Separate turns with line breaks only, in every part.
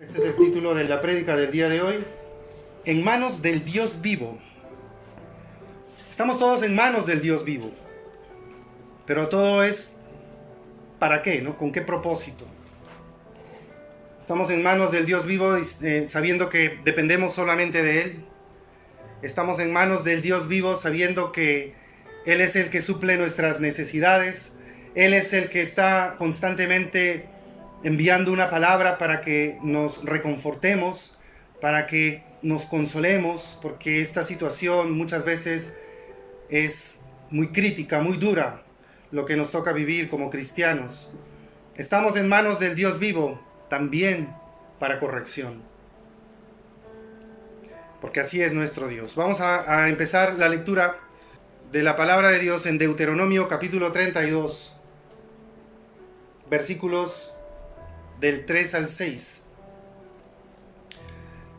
Este es el título de la prédica del día de hoy. En manos del Dios vivo. Estamos todos en manos del Dios vivo. Pero todo es ¿para qué? ¿No? ¿Con qué propósito? Estamos en manos del Dios vivo sabiendo que dependemos solamente de Él. Estamos en manos del Dios vivo sabiendo que Él es el que suple nuestras necesidades. Él es el que está constantemente enviando una palabra para que nos reconfortemos, para que nos consolemos, porque esta situación muchas veces es muy crítica, muy dura, lo que nos toca vivir como cristianos. Estamos en manos del Dios vivo también para corrección, porque así es nuestro Dios. Vamos a empezar la lectura de la palabra de Dios en Deuteronomio capítulo 32, versículos del 3 al 6.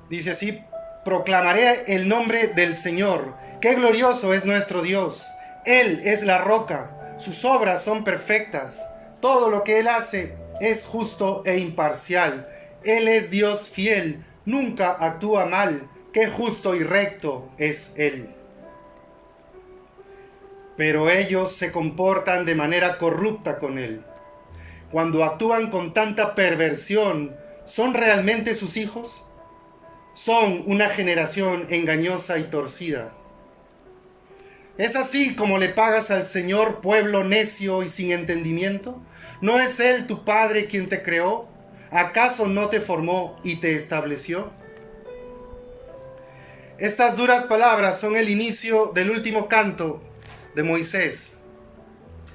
Dice así: proclamaré el nombre del Señor, qué glorioso es nuestro Dios. Él es la roca, sus obras son perfectas, todo lo que Él hace es justo e imparcial. Él es Dios fiel, nunca actúa mal, qué justo y recto es Él. Pero ellos se comportan de manera corrupta con Él. Cuando actúan con tanta perversión, ¿son realmente sus hijos? Son una generación engañosa y torcida. ¿Es así como le pagas al Señor, pueblo necio y sin entendimiento? ¿No es Él tu Padre quien te creó? ¿Acaso no te formó y te estableció? Estas duras palabras son el inicio del último canto de Moisés.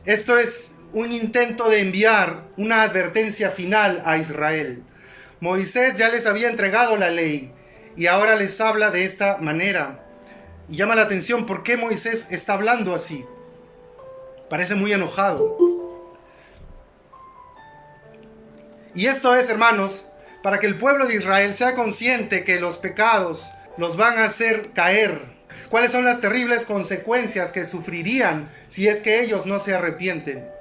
Esto es un intento de enviar una advertencia final a Israel. Moisés ya les había entregado la ley y ahora les habla de esta manera. Y llama la atención por qué Moisés está hablando así. Parece muy enojado. Y esto es, hermanos, para que el pueblo de Israel sea consciente que los pecados los van a hacer caer. ¿Cuáles son las terribles consecuencias que sufrirían si es que ellos no se arrepienten?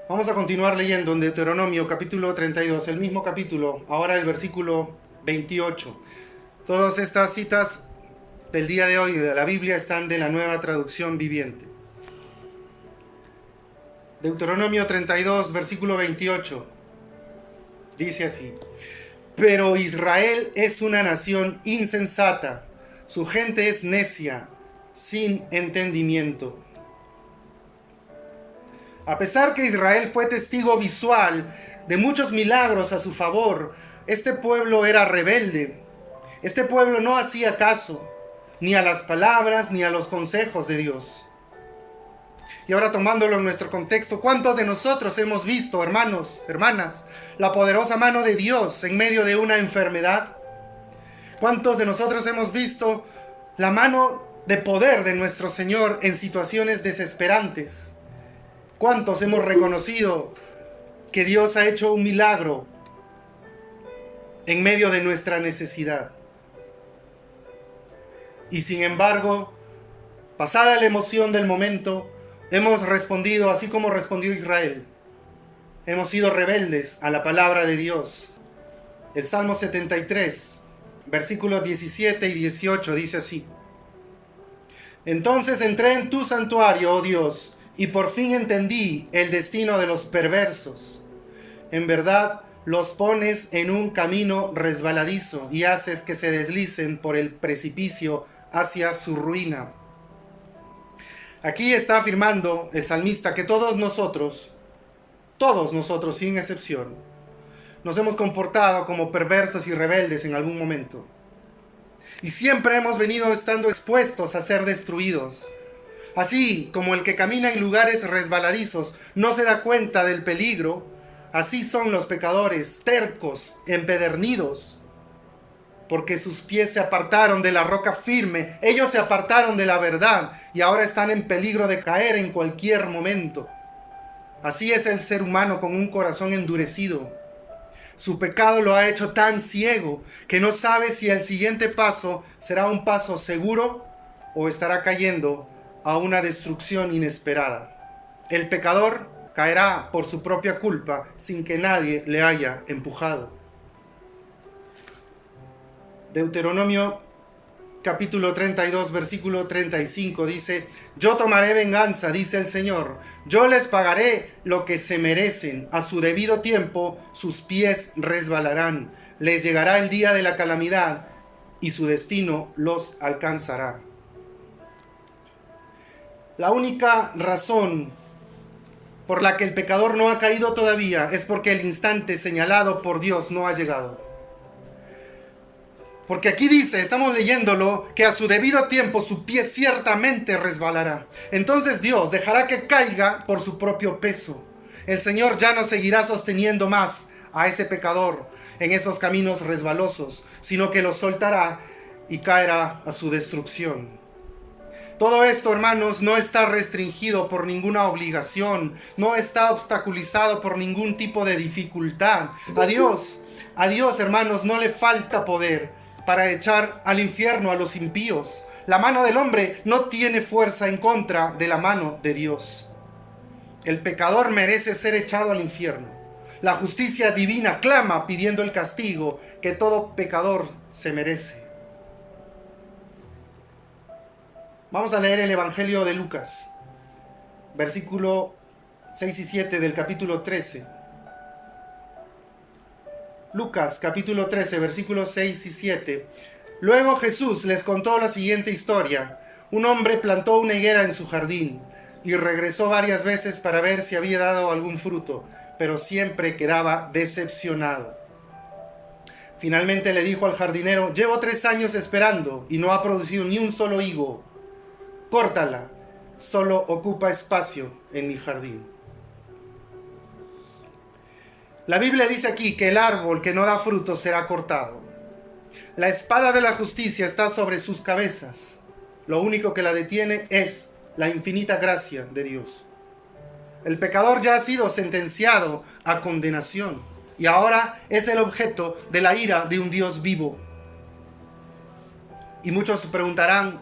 Vamos a continuar leyendo en Deuteronomio capítulo 32, el mismo capítulo, ahora el versículo 28. Todas estas citas del día de hoy de la Biblia están de la Nueva Traducción Viviente. Deuteronomio 32, versículo 28. Dice así: pero Israel es una nación insensata, su gente es necia, sin entendimiento. A pesar que Israel fue testigo visual de muchos milagros a su favor, este pueblo era rebelde. Este pueblo no hacía caso ni a las palabras ni a los consejos de Dios. Y ahora, tomándolo en nuestro contexto, ¿cuántos de nosotros hemos visto, hermanos, hermanas, la poderosa mano de Dios en medio de una enfermedad? ¿Cuántos de nosotros hemos visto la mano de poder de nuestro Señor en situaciones desesperantes? ¿Cuántos hemos reconocido que Dios ha hecho un milagro en medio de nuestra necesidad? Y sin embargo, pasada la emoción del momento, hemos respondido así como respondió Israel. Hemos sido rebeldes a la palabra de Dios. El Salmo 73, versículos 17 y 18 dice así: entonces entré en tu santuario, oh Dios, y por fin entendí el destino de los perversos. En verdad, los pones en un camino resbaladizo y haces que se deslicen por el precipicio hacia su ruina. Aquí está afirmando el salmista que todos nosotros sin excepción, nos hemos comportado como perversos y rebeldes en algún momento. Y siempre hemos venido estando expuestos a ser destruidos. Así como el que camina en lugares resbaladizos no se da cuenta del peligro, así son los pecadores, tercos, empedernidos, porque sus pies se apartaron de la roca firme, ellos se apartaron de la verdad y ahora están en peligro de caer en cualquier momento. Así es el ser humano con un corazón endurecido. Su pecado lo ha hecho tan ciego que no sabe si el siguiente paso será un paso seguro o estará cayendo a una destrucción inesperada. El pecador caerá por su propia culpa sin que nadie le haya empujado. Deuteronomio capítulo 32, versículo 35 dice: yo tomaré venganza, dice el Señor, yo les pagaré lo que se merecen, a su debido tiempo sus pies resbalarán, les llegará el día de la calamidad y su destino los alcanzará. La única razón por la que el pecador no ha caído todavía es porque el instante señalado por Dios no ha llegado. Porque aquí dice, estamos leyéndolo, que a su debido tiempo su pie ciertamente resbalará. Entonces Dios dejará que caiga por su propio peso. El Señor ya no seguirá sosteniendo más a ese pecador en esos caminos resbalosos, sino que lo soltará y caerá a su destrucción. Todo esto, hermanos, no está restringido por ninguna obligación, no está obstaculizado por ningún tipo de dificultad. A Dios, hermanos, no le falta poder para echar al infierno a los impíos. La mano del hombre no tiene fuerza en contra de la mano de Dios. El pecador merece ser echado al infierno. La justicia divina clama pidiendo el castigo que todo pecador se merece. Vamos a leer el Evangelio de Lucas, versículo 6 y 7 del capítulo 13. Lucas capítulo 13, versículos 6 y 7. Luego Jesús les contó la siguiente historia. Un hombre plantó una higuera en su jardín y regresó varias veces para ver si había dado algún fruto, pero siempre quedaba decepcionado. Finalmente le dijo al jardinero: llevo 3 años esperando y no ha producido ni un solo higo. Córtala, solo ocupa espacio en mi jardín. La Biblia dice aquí que el árbol que no da fruto será cortado. La espada de la justicia está sobre sus cabezas. Lo único que la detiene es la infinita gracia de Dios. El pecador ya ha sido sentenciado a condenación y ahora es el objeto de la ira de un Dios vivo. Y muchos se preguntarán: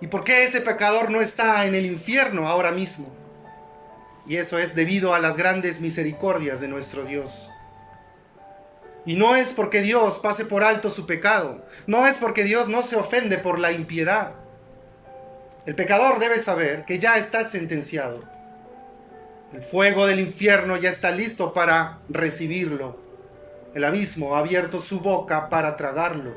¿y por qué ese pecador no está en el infierno ahora mismo? Y eso es debido a las grandes misericordias de nuestro Dios. Y no es porque Dios pase por alto su pecado, no es porque Dios no se ofende por la impiedad. El pecador debe saber que ya está sentenciado. El fuego del infierno ya está listo para recibirlo. El abismo ha abierto su boca para tragarlo.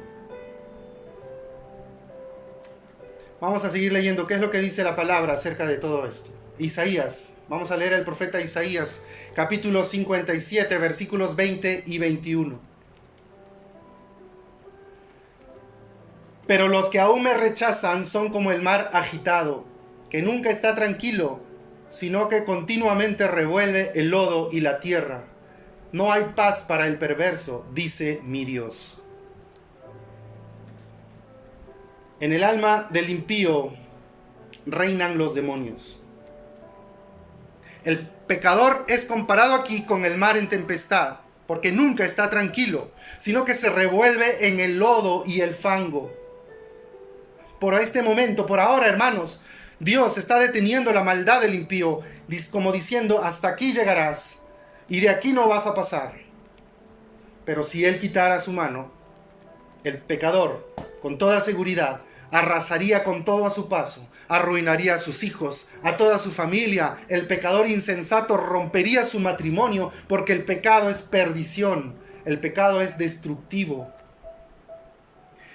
Vamos a seguir leyendo qué es lo que dice la palabra acerca de todo esto. Isaías. Vamos a leer el profeta Isaías, capítulo 57, versículos 20 y 21. Pero los que aún me rechazan son como el mar agitado, que nunca está tranquilo, sino que continuamente revuelve el lodo y la tierra. No hay paz para el perverso, dice mi Dios. En el alma del impío reinan los demonios. El pecador es comparado aquí con el mar en tempestad, porque nunca está tranquilo, sino que se revuelve en el lodo y el fango. Por este momento, por ahora, hermanos, Dios está deteniendo la maldad del impío, como diciendo: hasta aquí llegarás y de aquí no vas a pasar. Pero si Él quitara su mano, el pecador, con toda seguridad, arrasaría con todo a su paso, arruinaría a sus hijos, a toda su familia. El pecador insensato rompería su matrimonio, porque el pecado es perdición, el pecado es destructivo.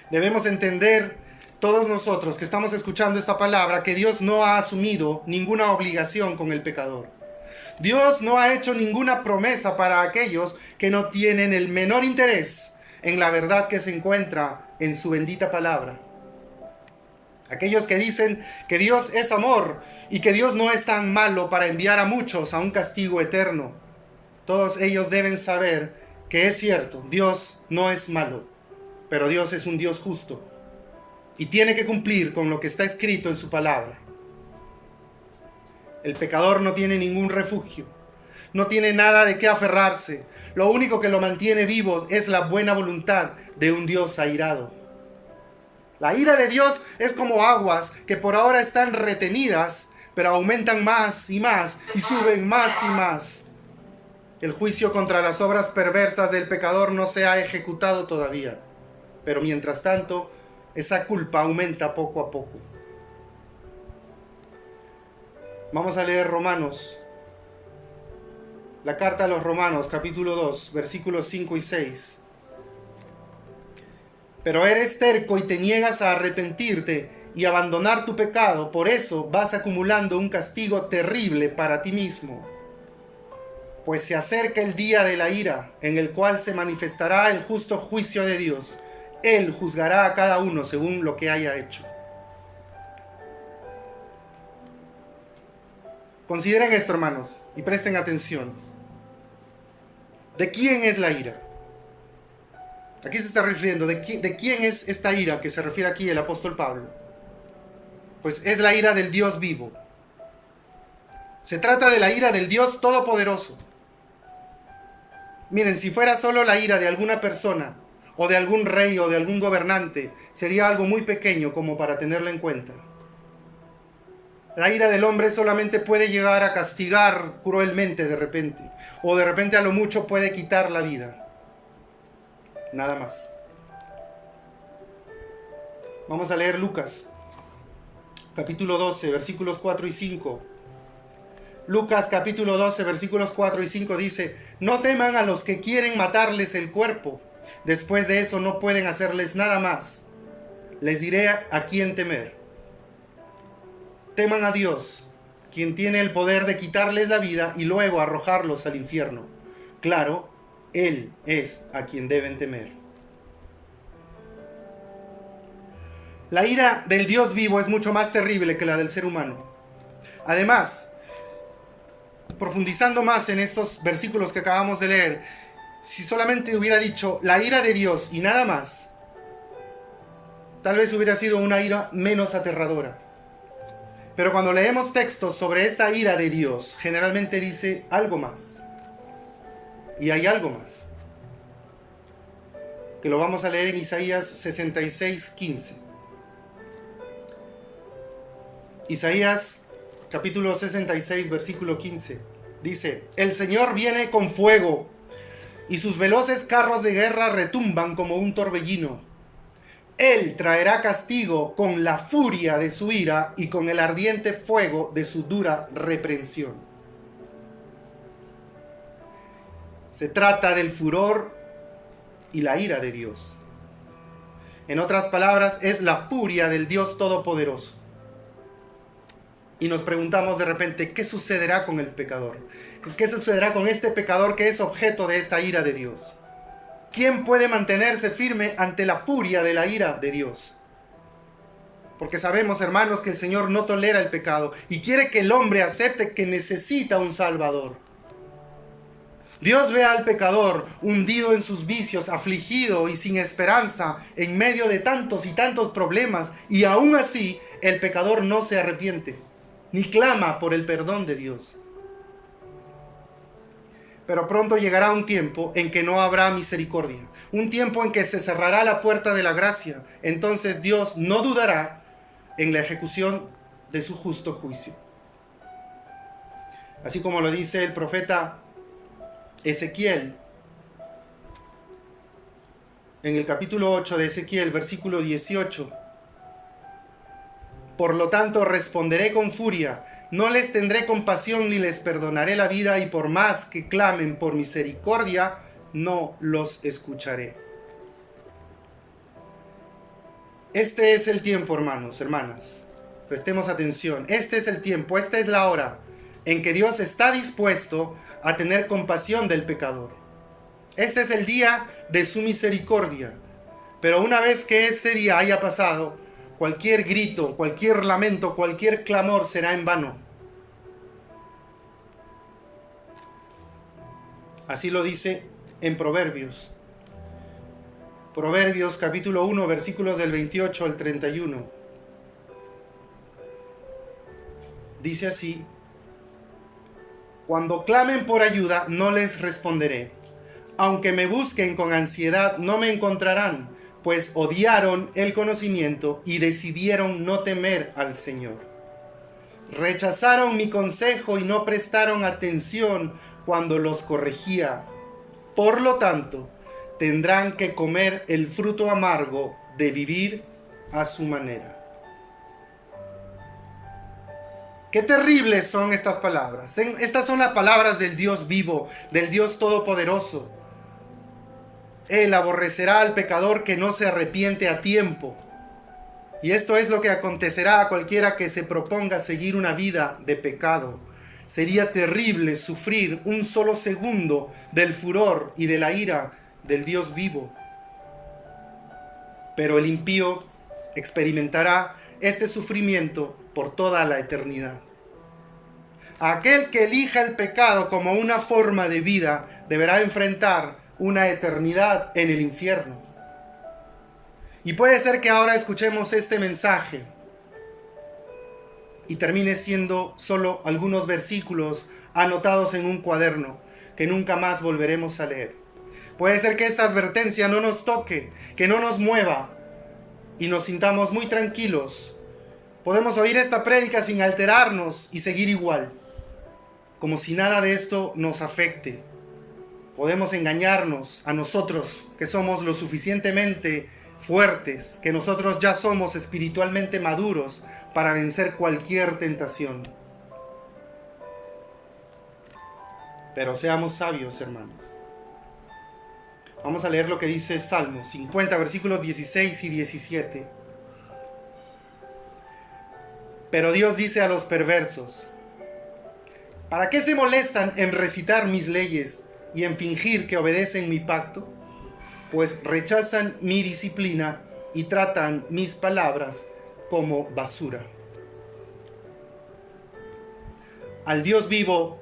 Debemos entender, todos nosotros que estamos escuchando esta palabra, que Dios no ha asumido ninguna obligación con el pecador. Dios no ha hecho ninguna promesa para aquellos que no tienen el menor interés en la verdad que se encuentra en su bendita palabra. Aquellos que dicen que Dios es amor y que Dios no es tan malo para enviar a muchos a un castigo eterno. Todos ellos deben saber que es cierto, Dios no es malo, pero Dios es un Dios justo y tiene que cumplir con lo que está escrito en su palabra. El pecador no tiene ningún refugio, no tiene nada de qué aferrarse. Lo único que lo mantiene vivo es la buena voluntad de un Dios airado. La ira de Dios es como aguas que por ahora están retenidas, pero aumentan más y más y suben más y más. El juicio contra las obras perversas del pecador no se ha ejecutado todavía. pero mientras tanto, esa culpa aumenta poco a poco. Vamos a leer Romanos, la carta a los Romanos, capítulo 2, versículos 5 y 6. Pero eres terco y te niegas a arrepentirte y abandonar tu pecado, por eso vas acumulando un castigo terrible para ti mismo. Pues se acerca el día de la ira, en el cual se manifestará el justo juicio de Dios. Él juzgará a cada uno según lo que haya hecho. Consideren esto, hermanos, y presten atención. ¿De quién es la ira? Aquí se está refiriendo, ¿de quién es esta ira que se refiere aquí el apóstol Pablo? Pues es la ira del Dios vivo. Se trata de la ira del Dios todopoderoso. Miren, si fuera solo la ira de alguna persona, o de algún rey, o de algún gobernante, sería algo muy pequeño como para tenerlo en cuenta. La ira del hombre solamente puede llegar a castigar cruelmente de repente, o de repente a lo mucho puede quitar la vida. Nada más. Vamos a leer Lucas, capítulo 12, versículos 4 y 5. Lucas capítulo 12, versículos 4 y 5 dice: no teman a los que quieren matarles el cuerpo. Después de eso no pueden hacerles nada más. Les diré a quién temer. Teman a Dios, quien tiene el poder de quitarles la vida y luego arrojarlos al infierno. Claro, Él es a quien deben temer. La ira del Dios vivo es mucho más terrible que la del ser humano. Además, profundizando más en estos versículos que acabamos de leer, si solamente hubiera dicho la ira de Dios y nada más, tal vez hubiera sido una ira menos aterradora. Pero cuando leemos textos sobre esta ira de Dios, generalmente dice algo más. Y hay algo más, que lo vamos a leer en Isaías 66, 15. Isaías capítulo 66, versículo 15. Dice: el Señor viene con fuego, y sus veloces carros de guerra retumban como un torbellino. Él traerá castigo con la furia de su ira y con el ardiente fuego de su dura reprensión. Se trata del furor y la ira de Dios. En otras palabras, es la furia del Dios Todopoderoso. Y nos preguntamos de repente, ¿qué sucederá con el pecador? ¿Qué sucederá con este pecador que es objeto de esta ira de Dios? ¿Quién puede mantenerse firme ante la furia de la ira de Dios? Porque sabemos, hermanos, que el Señor no tolera el pecado y quiere que el hombre acepte que necesita un Salvador. Dios ve al pecador hundido en sus vicios, afligido y sin esperanza en medio de tantos y tantos problemas, y aún así el pecador no se arrepiente ni clama por el perdón de Dios. Pero pronto llegará un tiempo en que no habrá misericordia, un tiempo en que se cerrará la puerta de la gracia. Entonces Dios no dudará en la ejecución de su justo juicio. Así como lo dice el profeta Ezequiel, en el capítulo 8 de Ezequiel, versículo 18. Por lo tanto, responderé con furia, no les tendré compasión ni les perdonaré la vida, y por más que clamen por misericordia, no los escucharé. Este es el tiempo, hermanos, hermanas. Prestemos atención. Este es el tiempo, esta es la hora en que Dios está dispuesto a tener compasión del pecador. Este es el día de su misericordia. Pero una vez que este día haya pasado, cualquier grito, cualquier lamento, cualquier clamor será en vano. Así lo dice en Proverbios. Proverbios capítulo 1, versículos del 28 al 31. Dice así: cuando clamen por ayuda, no les responderé. Aunque me busquen con ansiedad, no me encontrarán, pues odiaron el conocimiento y decidieron no temer al Señor. Rechazaron mi consejo y no prestaron atención cuando los corregía. Por lo tanto, tendrán que comer el fruto amargo de vivir a su manera. Qué terribles son estas palabras. Estas son las palabras del Dios vivo, del Dios todopoderoso. Él aborrecerá al pecador que no se arrepiente a tiempo. Y esto es lo que acontecerá a cualquiera que se proponga seguir una vida de pecado. Sería terrible sufrir un solo segundo del furor y de la ira del Dios vivo. Pero el impío experimentará este sufrimiento por toda la eternidad. Aquel que elija el pecado como una forma de vida deberá enfrentar una eternidad en el infierno. Y puede ser que ahora escuchemos este mensaje y termine siendo solo algunos versículos anotados en un cuaderno que nunca más volveremos a leer. Puede ser que esta advertencia no nos toque, que no nos mueva y nos sintamos muy tranquilos. Podemos oír esta prédica sin alterarnos y seguir igual, como si nada de esto nos afecte. Podemos engañarnos a nosotros que somos lo suficientemente fuertes, que nosotros ya somos espiritualmente maduros para vencer cualquier tentación. Pero seamos sabios, hermanos. Vamos a leer lo que dice Salmo 50, versículos 16 y 17. Pero Dios dice a los perversos: ¿para qué se molestan en recitar mis leyes y en fingir que obedecen mi pacto? Pues rechazan mi disciplina y tratan mis palabras como basura. Al Dios vivo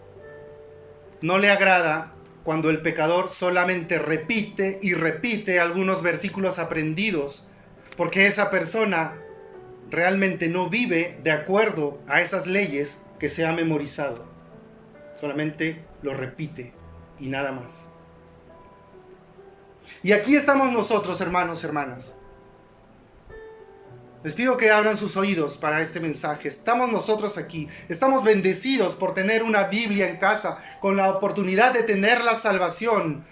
no le agrada cuando el pecador solamente repite y repite algunos versículos aprendidos, porque esa persona realmente no vive de acuerdo a esas leyes que se ha memorizado. Solamente lo repite y nada más. Y aquí estamos nosotros, hermanos, hermanas. Les pido que abran sus oídos para este mensaje. Estamos nosotros aquí. Estamos bendecidos por tener una Biblia en casa, con la oportunidad de tener la salvación.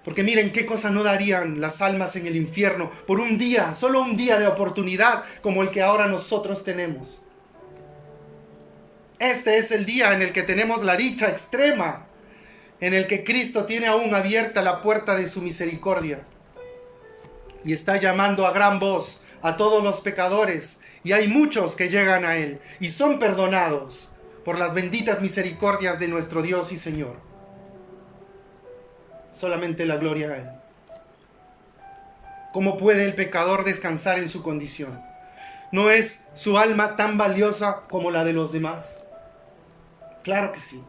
Porque miren qué cosa no darían las almas en el infierno por un día, solo un día de oportunidad como el que ahora nosotros tenemos. Este es el día en el que tenemos la dicha extrema, en el que Cristo tiene aún abierta la puerta de su misericordia y está llamando a gran voz a todos los pecadores, y hay muchos que llegan a Él y son perdonados por las benditas misericordias de nuestro Dios y Señor. Solamente la gloria a Él. ¿Cómo puede el pecador descansar en su condición? ¿No es su alma tan valiosa como la de los demás? Claro que sí.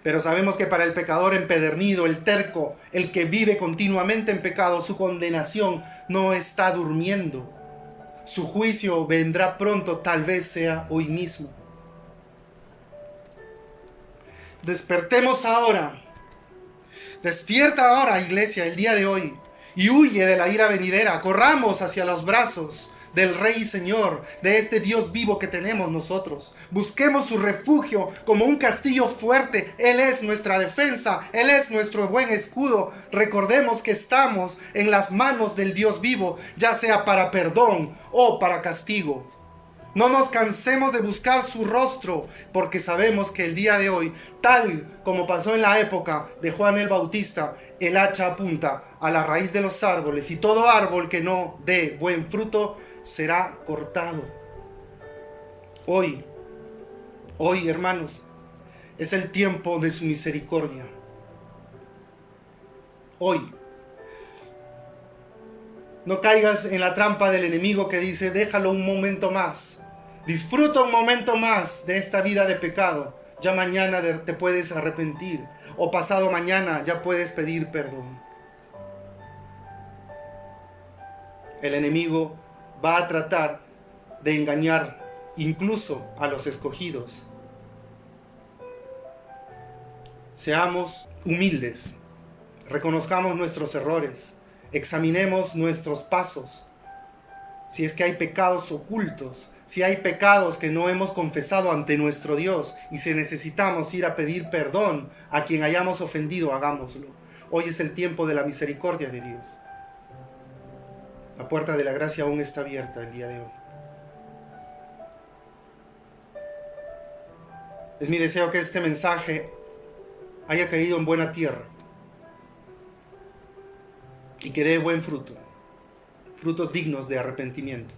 Pero sabemos que para el pecador empedernido, el terco, el que vive continuamente en pecado, su condenación no está durmiendo. Su juicio vendrá pronto, tal vez sea hoy mismo. Despertemos ahora. Despierta ahora, iglesia, el día de hoy, y huye de la ira venidera. Corramos hacia los brazos del Rey y Señor, de este Dios vivo que tenemos nosotros. Busquemos su refugio como un castillo fuerte. Él es nuestra defensa, Él es nuestro buen escudo. Recordemos que estamos en las manos del Dios vivo, ya sea para perdón o para castigo. No nos cansemos de buscar su rostro, porque sabemos que el día de hoy, tal como pasó en la época de Juan el Bautista, el hacha apunta a la raíz de los árboles, y todo árbol que no dé buen fruto será cortado. Hoy, hermanos, es el tiempo de su misericordia. Hoy. No caigas en la trampa del enemigo que dice: déjalo un momento más. Disfruta un momento más de esta vida de pecado. Ya mañana te puedes arrepentir. O pasado mañana ya puedes pedir perdón. El enemigo va a tratar de engañar incluso a los escogidos. Seamos humildes. Reconozcamos nuestros errores. Examinemos nuestros pasos. Si es que hay pecados ocultos, si hay pecados que no hemos confesado ante nuestro Dios, y si necesitamos ir a pedir perdón a quien hayamos ofendido, hagámoslo. Hoy es el tiempo de la misericordia de Dios. La puerta de la gracia aún está abierta el día de hoy. Es mi deseo que este mensaje haya caído en buena tierra y que dé buen fruto, frutos dignos de arrepentimiento.